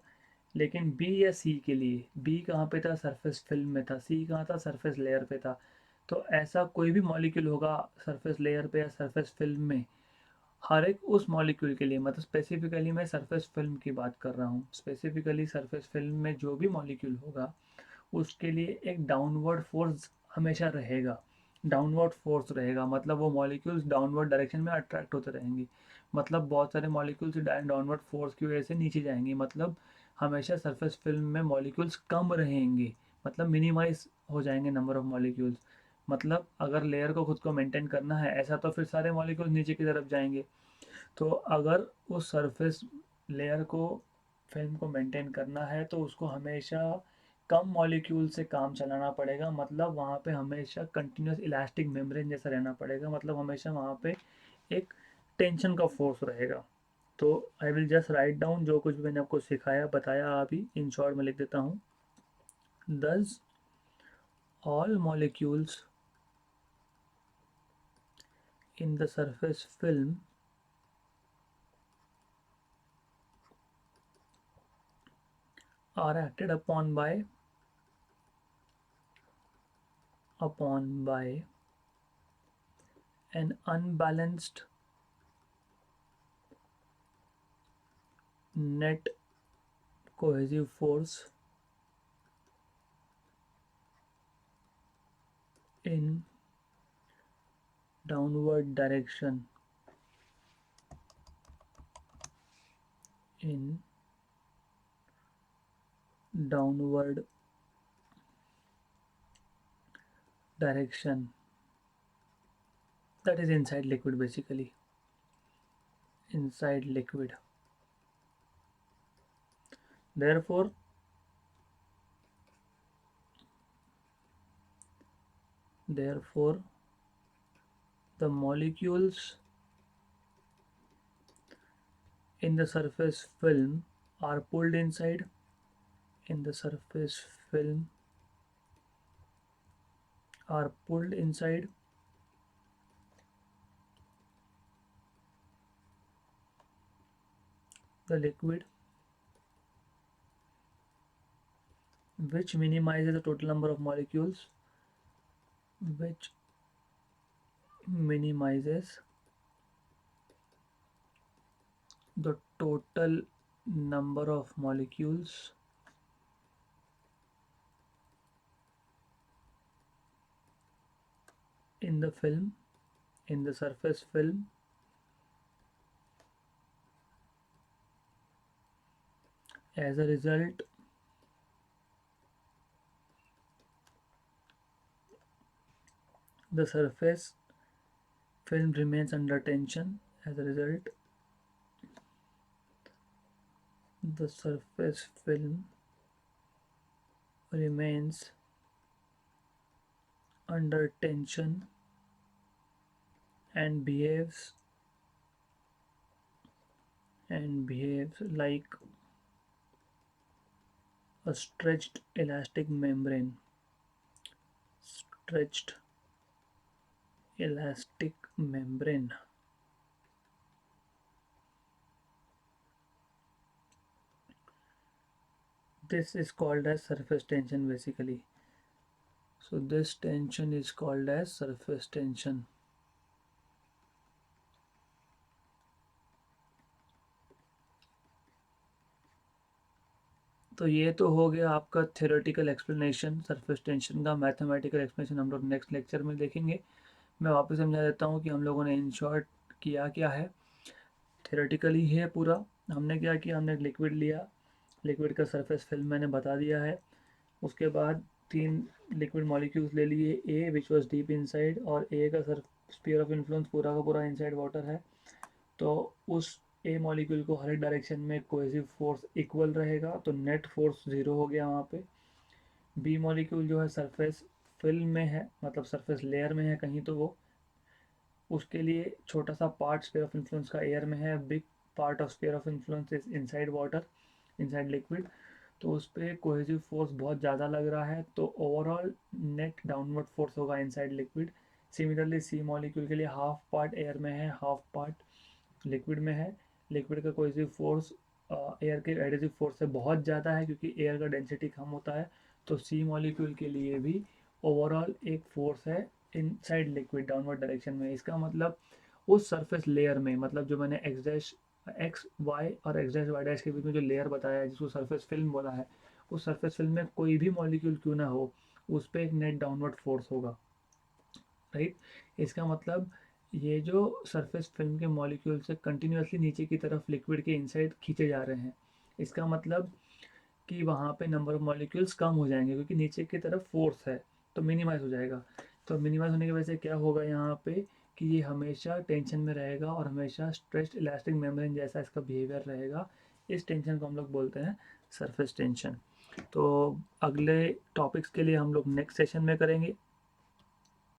लेकिन बी या सी के लिए, बी कहाँ पे था, सरफेस फिल्म में था, सी कहाँ था, सरफेस लेयर पे था। तो ऐसा कोई भी मॉलिक्यूल होगा सरफेस लेयर पे या सरफेस फिल्म में, हर एक उस मॉलिक्यूल के लिए, मतलब स्पेसिफिकली मैं सरफेस फिल्म की बात कर रहा हूँ, स्पेसिफिकली सरफेस फिल्म में जो भी मॉलिक्यूल होगा उसके लिए एक डाउनवर्ड फोर्स हमेशा रहेगा। डाउनवर्ड फोर्स रहेगा मतलब वो मॉलिक्यूल्स डाउनवर्ड डायरेक्शन में अट्रैक्ट होते रहेंगे। मतलब बहुत सारे मॉलिक्यूल्स डाउनवर्ड फोर्स की वजह से नीचे जाएंगे, मतलब हमेशा सरफेस फिल्म में मॉलिक्यूल्स कम रहेंगे, मतलब मिनिमाइज हो जाएंगे नंबर ऑफ मॉलिक्यूल्स। मतलब अगर लेयर को खुद को मेंटेन करना है ऐसा, तो फिर सारे मॉलिक्यूल्स नीचे की तरफ जाएंगे। तो अगर उस सरफेस लेयर को, फिल्म को मेंटेन करना है तो उसको हमेशा कम मॉलिक्यूल से काम चलाना पड़ेगा। मतलब वहाँ पे हमेशा कंटिन्यूस इलास्टिक मेम्ब्रेन जैसा रहना पड़ेगा, मतलब हमेशा वहाँ पे एक टेंशन का फोर्स रहेगा। तो I will just write down जो कुछ भी मैंने आपको सिखाया बताया, अभी इन शॉर्ट में लिख देता हूँ। दस all molecules in the surface film are acted upon by an unbalanced net cohesive force in downward direction, in downward direction, that is inside liquid, basically inside liquid. Therefore therefore the molecules in the surface film are pulled inside, in the surface film are pulled inside the liquid, which minimizes the total number of molecules, which minimizes the total number of molecules in the film, in the surface film. As a result, the surface film remains under tension. As a result, the surface film remains under tension and behaves like a stretched elastic membrane. Stretched elastic membrane. This is called as surface tension, basically. So this tension is called as surface tension. तो ये तो हो गया आपका theoretical explanation surface tension का। Mathematical explanation हम लोग next lecture में देखेंगे। मैं वापस समझा देता हूँ कि हम लोगों ने इन शॉर्ट किया क्या है। थ्योरेटिकली है पूरा। हमने क्या किया, हमने लिक्विड लिया, लिक्विड का सरफेस फिल्म मैंने बता दिया है। उसके बाद तीन लिक्विड मॉलिक्यूल्स ले लिए, ए विच वॉज डीप इनसाइड, और ए का सर स्पीयर ऑफ इन्फ्लुएंस पूरा का पूरा इनसाइड वाटर है। तो उस ए मॉलिक्यूल को हर एक डायरेक्शन में कोहेसिव फोर्स इक्वल रहेगा, तो नेट फोर्स ज़ीरो हो गया वहाँ पे। बी मॉलिक्यूल जो है सरफेस फिल्म में है, मतलब सरफेस लेयर में है कहीं, तो वो उसके लिए छोटा सा पार्ट स्फीयर ऑफ इन्फ्लुएंस का एयर में है, big part of sphere of influence is inside water, inside liquid. तो उस पर कोहेसिव फोर्स बहुत ज़्यादा लग रहा है, तो ओवरऑल नेट डाउनवर्ड फोर्स होगा inside liquid. Similarly C molecule के लिए हाफ पार्ट एयर में है, हाफ पार्ट लिक्विड में है। लिक्विड का कोहेसिव फोर्स एयर के एडेसिव फोर्स से बहुत ज़्यादा है, क्योंकि एयर का डेंसिटी कम होता है। तो सी मॉलिक्यूल के लिए भी ओवरऑल एक फोर्स है इनसाइड लिक्विड डाउनवर्ड डायरेक्शन में। इसका मतलब उस सरफेस लेयर में, मतलब जो मैंने एक्स डैश एक्स वाई और एक्स डैश वाई डैश के बीच में जो लेयर बताया है जिसको सरफेस फिल्म बोला है, उस सरफेस फिल्म में कोई भी मॉलिक्यूल क्यों ना हो, उस पर एक नेट डाउनवर्ड फोर्स होगा, राइट। इसका मतलब ये जो सरफेस फिल्म के मॉलिक्यूल से कंटिन्यूसली नीचे की तरफ लिक्विड के इनसाइड खींचे जा रहे हैं, इसका मतलब कि वहाँ पे नंबर ऑफ मॉलिक्यूल्स कम हो जाएंगे क्योंकि नीचे की तरफ फोर्स है, तो मिनिमाइज हो जाएगा। तो मिनिमाइज होने की वजह से क्या होगा यहाँ पे कि ये हमेशा टेंशन में रहेगा और हमेशा स्ट्रेच्ड इलास्टिक मेम्ब्रेन जैसा इसका बिहेवियर रहेगा। इस टेंशन को हम लोग बोलते हैं सरफेस टेंशन। तो अगले टॉपिक्स के लिए हम लोग नेक्स्ट सेशन में करेंगे।